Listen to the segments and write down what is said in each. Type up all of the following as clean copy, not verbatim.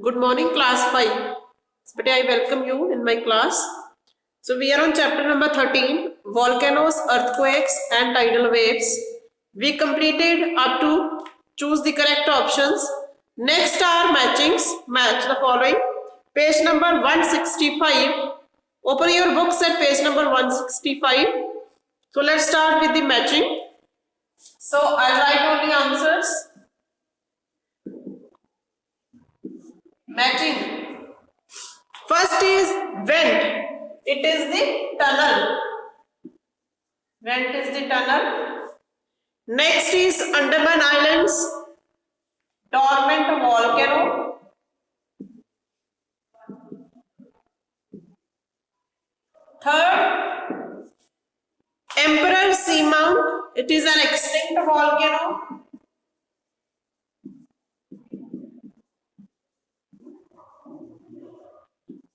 Good morning, class 5. But I welcome you in my class. So we are on chapter number 13, volcanoes, earthquakes and tidal waves. We completed up to choose the correct options. Next are matchings. Match the following. Page number 165. Open your books at page number 165. So let's start with the matching. So I'll write only answers. Matching. First is vent. It is the tunnel. Vent is the tunnel. Next is Andaman Islands. Dormant volcano. Third, Emperor Seamount. It is an extinct volcano.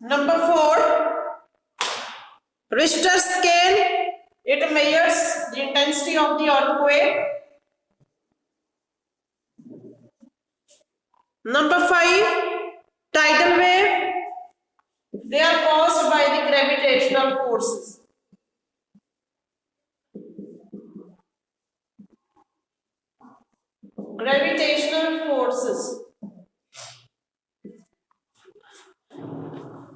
Number 4, Richter scale. It measures the intensity of the earthquake. Number 5, tidal wave. They are caused by the gravitational forces. Gravitational forces.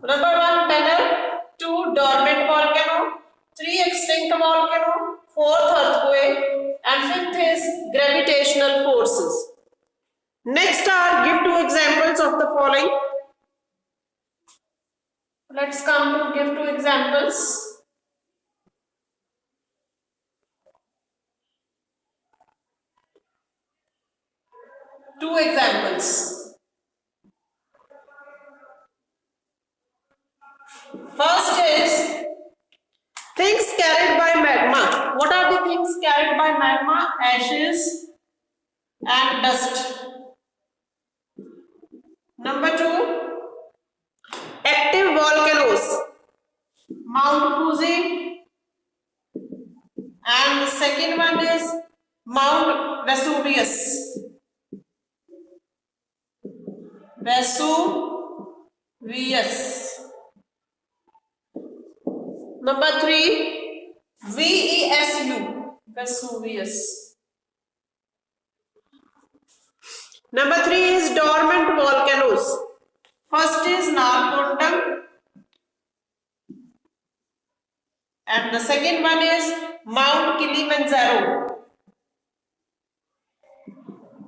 Number 1, tunnel. 2, dormant volcano. 3, extinct volcano. 4th, earthquake. And 5th is gravitational forces. Next are give 2 examples of the following. Let's come to give 2 examples. Two examples. First is things carried by magma. What are the things carried by magma? Ashes and dust. Number 2, active volcanoes. Mount Fuji. And the second one is Mount Vesuvius. Vesuvius. Number 3, VESU, Vesuvius. Number 3 is dormant volcanoes. First is Narcondam. And the second one is Mount Kilimanjaro.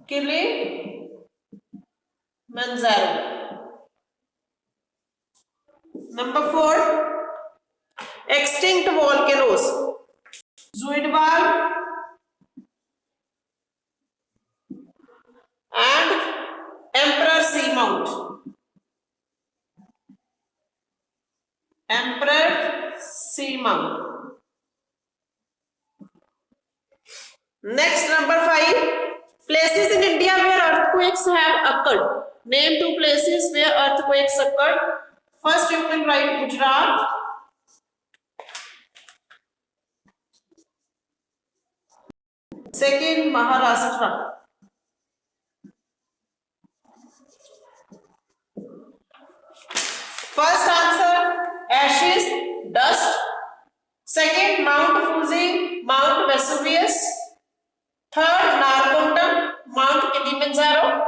Kilimanjaro. Number 4, extinct volcanoes. Zuidwal and Emperor Seamount. Emperor Seamount. Next, number 5, places in India where earthquakes have occurred. Name 2 places where earthquakes occurred. First, you can write Gujarat. Second, Maharashtra. First answer, ashes, dust. Second, Mount Fuji, Mount Vesuvius. Third, Narcondam, Mount Kilimanjaro.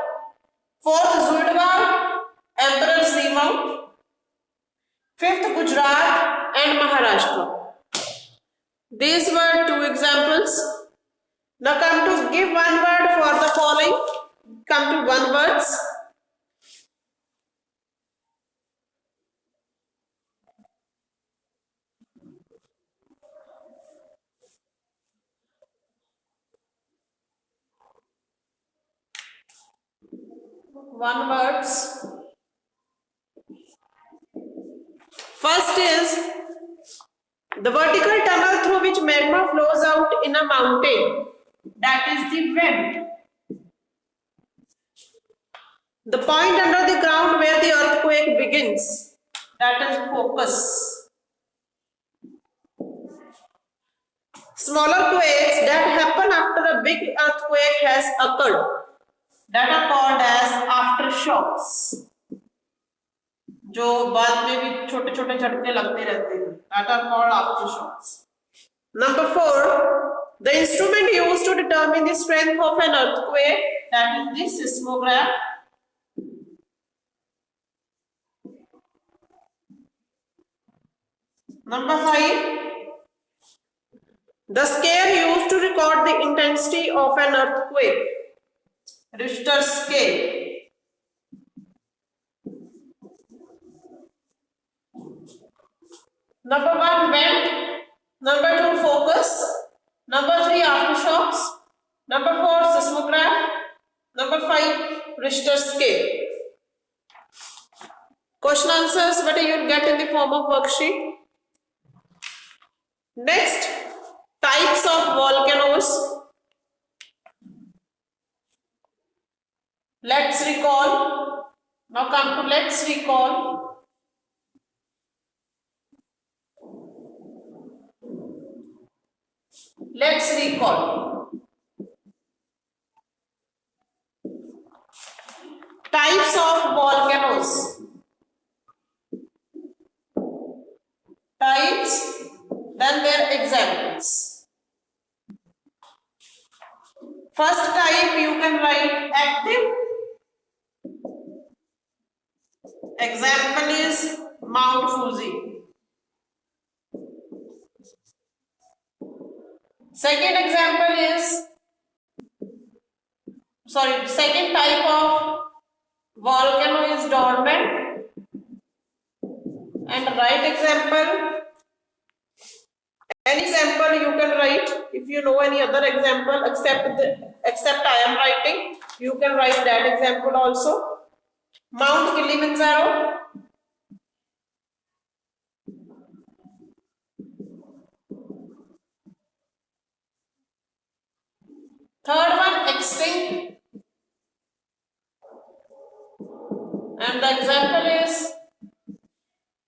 Fourth, Zuidwal, Emperor Seamount. Fifth, Gujarat and Maharashtra. These were 2 examples. Now come to give one word for the following. Come to one words. One words. First is the vertical tunnel through which magma flows out in a mountain. That is the vent. The point under the ground where the earthquake begins. That is focus. Smaller quakes that happen after a big earthquake has occurred. That are called as aftershocks. जो बाद में भी छोटे छोटे झटके लगते रहते हैं, that are called aftershocks. Number 4, the instrument used to determine the strength of an earthquake, that is the seismograph. Number 5, the scale used to record the intensity of an earthquake, Richter scale. Number 1, vent. Number 2, focus. Number 3, aftershocks. Number 4, seismograph. Number 5, Richter scale. Question answers, what you will get in the form of worksheet. Next, types of volcanoes. Let's recall. Now come to let's recall. Let's recall. Types of volcanoes. Types, then their examples. First type you can write active. Example is Mount Fuji. Second type of volcano is dormant. And write example. Any example you can write. If you know any other example except I am writing, you can write that example also. Mount Kilimanjaro. Third one, extinct. And the example is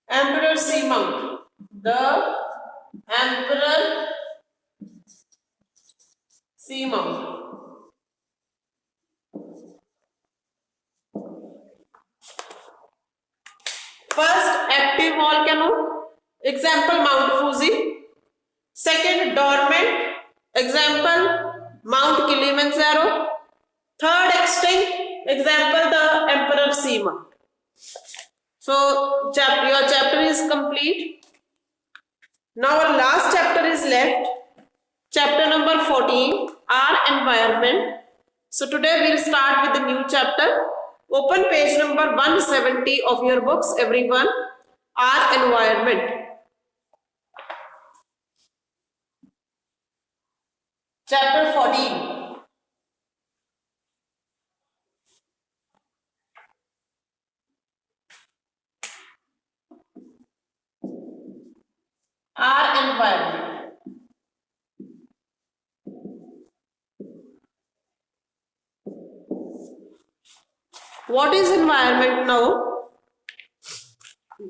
Emperor Seamount. The Emperor Seamount. First, active volcano. Example, Mount Fuji. Second, dormant. Example, Mount Kilimanjaro. Third, extinct. Example, the Emperor Seamount. So, your chapter is complete. Now, our last chapter is left. Chapter number 14, our environment. So, today we will start with the new chapter. Open page number 170 of your books, everyone. Our environment. Chapter 14. Our environment. What is environment now?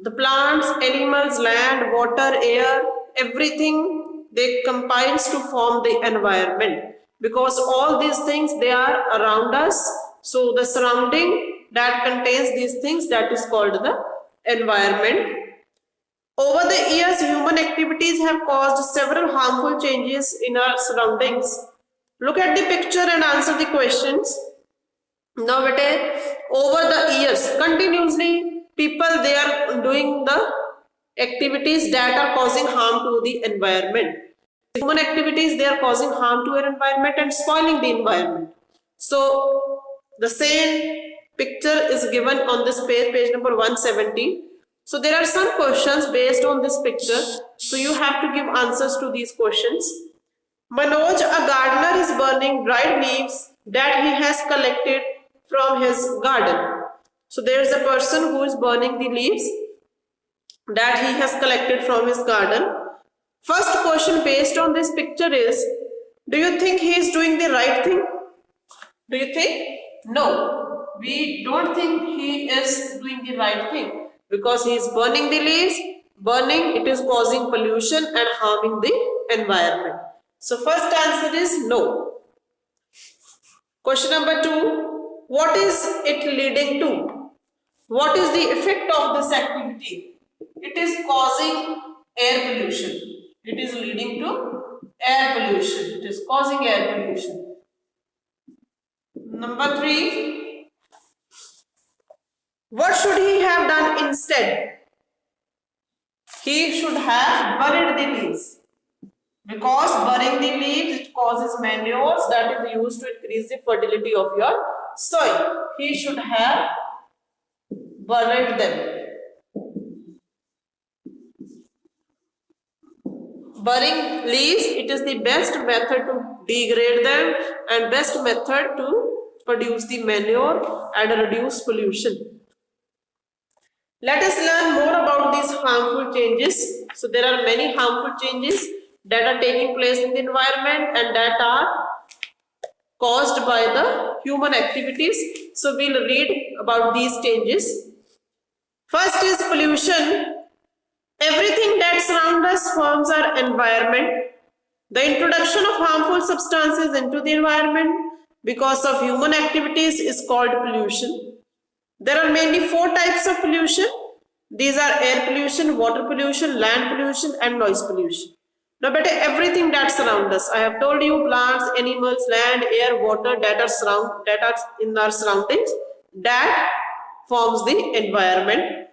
The plants, animals, land, water, air, everything, they combines to form the environment. Because all these things, they are around us. So the surrounding that contains these things, that is called the environment. Over the years, human activities have caused several harmful changes in our surroundings. Look at the picture and answer the questions. Now, over the years, continuously, people, they are doing the activities that are causing harm to the environment. Human activities, they are causing harm to our environment and spoiling the environment. So, the same picture is given on this page number 170. So, there are some questions based on this picture. So, you have to give answers to these questions. Manoj, a gardener, is burning dried leaves that he has collected from his garden. So there is a person who is burning the leaves that he has collected from his garden. First question based on this picture is, do you think he is doing the right thing? Do you think? No, we don't think he is doing the right thing because he is burning the leaves. Burning, it is causing pollution and harming the environment. So first answer is no. Question number 2, what is it leading to? What is the effect of this activity? It is causing air pollution. It is leading to air pollution. It is causing air pollution. Number 3. What should he have done instead? He should have buried the leaves. Because burying the leaves, it causes manures that is used to increase the fertility of your soil. He should have buried them. Burying leaves, it is the best method to degrade them and best method to produce the manure and reduce pollution. Let us learn more about these harmful changes. So there are many harmful changes that are taking place in the environment and that are caused by the human activities. So we'll read about these changes. First is pollution. Everything that surrounds us forms our environment. The introduction of harmful substances into the environment because of human activities is called pollution. There are mainly 4 types of pollution. These are air pollution, water pollution, land pollution and noise pollution. Now better everything that surrounds us. I have told you plants, animals, land, air, water that are in our surroundings that forms the environment.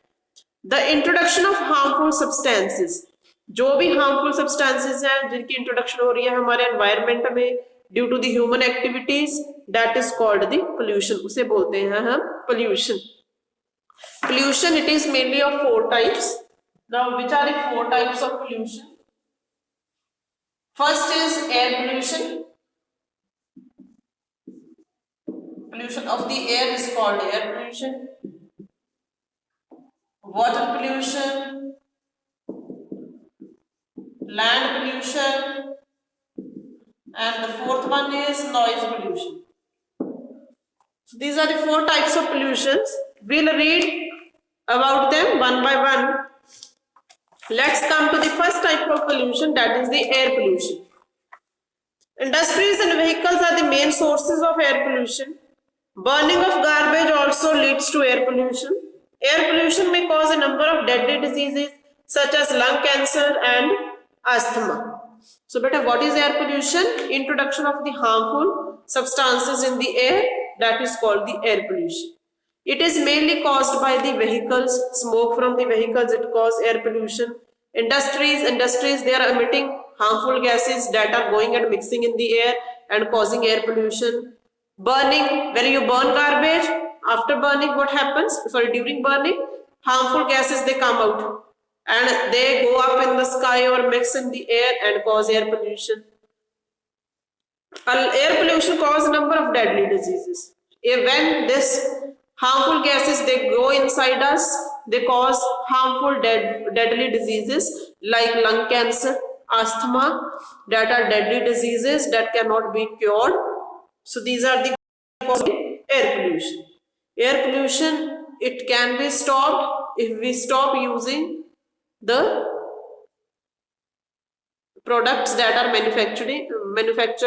The introduction of harmful substances. जो भी harmful substances हैं जिनकी introduction हो रही है हमारे environment में due to the human activities, that is called the pollution. उसे बोलते हैं हम pollution. Pollution, it is mainly of 4 types. Now which are the 4 types of pollution? First is air pollution. Pollution of the air is called air pollution. Water pollution, land pollution, and the 4th one is noise pollution. So these are the 4 types of pollutions. We'll read about them one by one. Let's come to the first type of pollution, that is the air pollution. Industries and vehicles are the main sources of air pollution. Burning of garbage also leads to air pollution. Air pollution may cause a number of deadly diseases such as lung cancer and asthma. So beta, what is air pollution? Introduction of the harmful substances in the air, that is called the air pollution. It is mainly caused by the vehicles. Smoke from the vehicles, it causes air pollution. Industries, they are emitting harmful gases that are going and mixing in the air and causing air pollution. Burning, when you burn garbage, after burning what happens? During burning, harmful gases, they come out and they go up in the sky or mix in the air and cause air pollution. Air pollution causes a number of deadly diseases. When this harmful gases, they go inside us, they cause harmful deadly diseases like lung cancer, asthma, that are deadly diseases that cannot be cured. So these are the causes of air pollution. Air pollution, it can be stopped if we stop using the products that are manufactured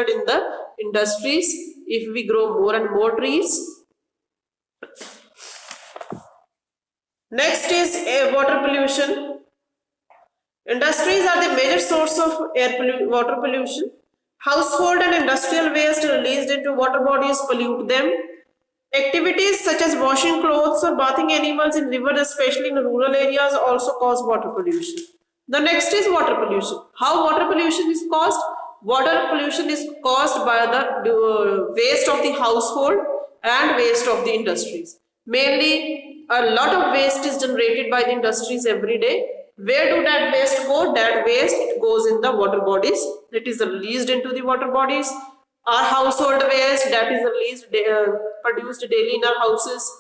in the industries, if we grow more and more trees. Next is water pollution. Industries are the major source of water pollution. Household and industrial waste released into water bodies pollute them. Activities such as washing clothes or bathing animals in rivers, especially in rural areas, also cause water pollution. The next is water pollution. How water pollution is caused? Water pollution is caused by the waste of the household and waste of the industries. Mainly, a lot of waste is generated by the industries every day. Where do that waste go? That waste, it goes in the water bodies. It is released into the water bodies. Our household waste that is released, produced daily in our houses,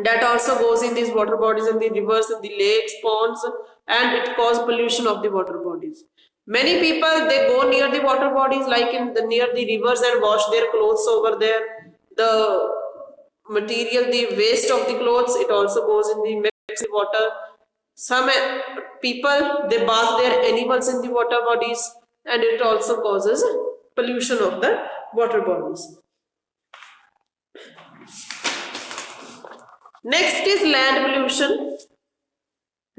that also goes in these water bodies, in the rivers, in the lakes, ponds, and it causes pollution of the water bodies. Many people, they go near the water bodies, like near the rivers, and wash their clothes over there. The material, the waste of the clothes, it also goes in the mixed water. Some people, they bath their animals in the water bodies, and it also causes pollution of the water bodies. Next is land pollution.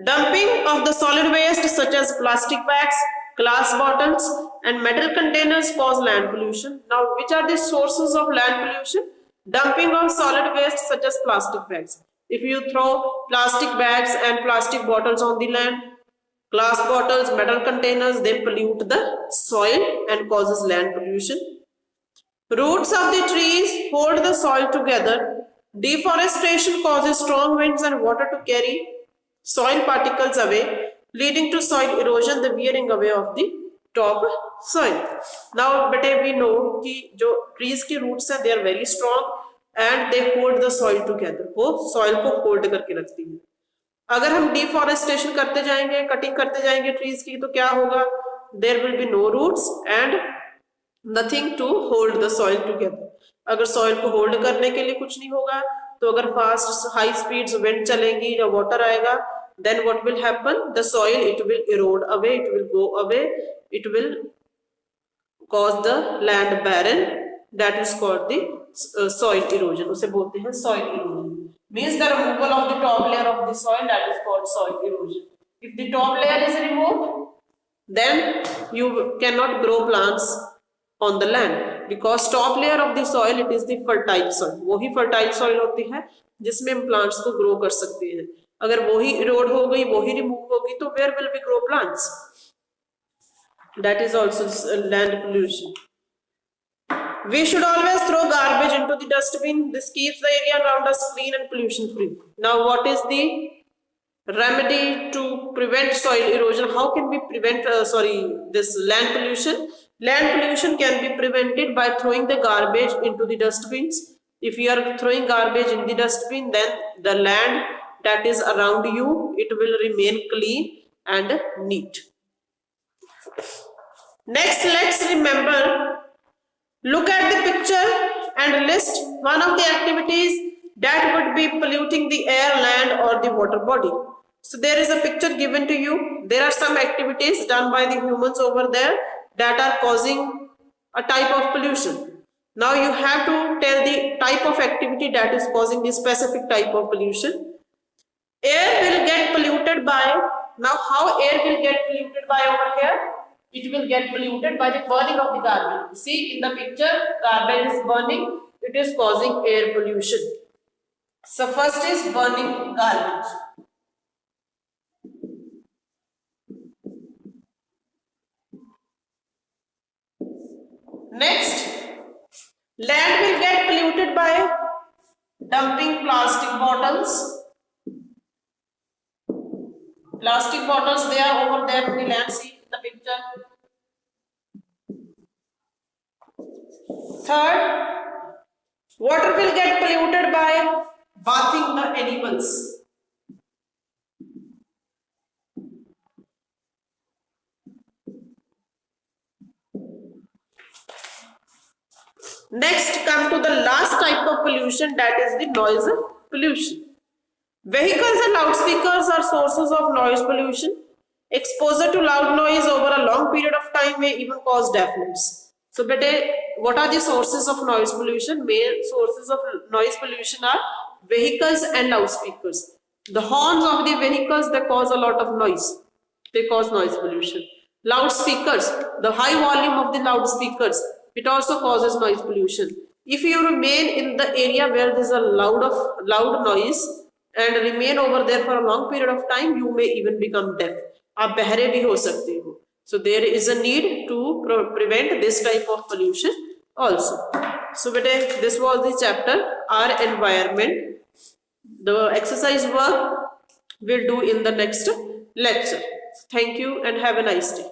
Dumping of the solid waste such as plastic bags, glass bottles and metal containers cause land pollution. Now, which are the sources of land pollution? Dumping of solid waste such as plastic bags. If you throw plastic bags and plastic bottles on the land, glass bottles, metal containers, they pollute the soil and causes land pollution. Roots of the trees hold the soil together. Deforestation causes strong winds and water to carry soil particles away, leading to soil erosion, the wearing away of the top soil. Now, bete we know कि जो trees की roots हैं, they are very strong and they hold the soil together. वो soil को hold करके रखती है. अगर हम deforestation करते जाएंगे, cutting करते जाएंगे trees की, तो क्या होगा? There will be no roots and nothing to hold the soil together. अगर soil को hold करने के लिए कुछ नहीं होगा, तो अगर fast high speeds wind चलेंगी या water आएगा, then what will happen? The soil, it will erode away, it will go away, it will cause the land barren. That is called the soil erosion. उसे बोलते हैं soil erosion. Means the removal of the top layer of the soil, that is called soil erosion. If the top layer is removed, then you cannot grow plants on the land, because top layer of the soil, it is the fertile soil. वही fertile soil होती है जिसमें हम plants को grow कर सकते हैं. अगर वही erode हो गई, वही remove होगी, तो where will we grow plants? That is also land pollution. We should always throw garbage into the dustbin. This keeps the area around us clean and pollution free. Now, what is the remedy to prevent soil erosion? How can we prevent this land pollution? Land pollution can be prevented by throwing the garbage into the dustbins. If you are throwing garbage in the dustbin, then the land that is around you, it will remain clean and neat. Next, let's remember, look at the picture and list one of the activities that would be polluting the air, land or the water body. So there is a picture given to you. There are some activities done by the humans over there that are causing a type of pollution. Now you have to tell the type of activity that is causing the specific type of pollution. Air will get polluted by, now how air will get polluted by over here? It will get polluted by the burning of the garbage. See in the picture, garbage is burning, it is causing air pollution. So first is burning garbage. Next, land will get polluted by dumping plastic bottles. Plastic bottles, they are over there in the land, see in the picture. Third, water will get polluted by bathing the animals. Next, come to the last type of pollution, that is the noise pollution. Vehicles and loudspeakers are sources of noise pollution. Exposure to loud noise over a long period of time may even cause deafness. So, what are the sources of noise pollution? Main sources of noise pollution are vehicles and loudspeakers. The horns of the vehicles, they cause a lot of noise. They cause noise pollution. Loudspeakers, the high volume of the loudspeakers, it also causes noise pollution. If you remain in the area where there is a loud noise and remain over there for a long period of time, you may even become deaf. आप बहरे भी हो सकते हो. So there is a need to prevent this type of pollution also. So this was the chapter, our environment. The exercise work we'll do in the next lecture. Thank you and have a nice day.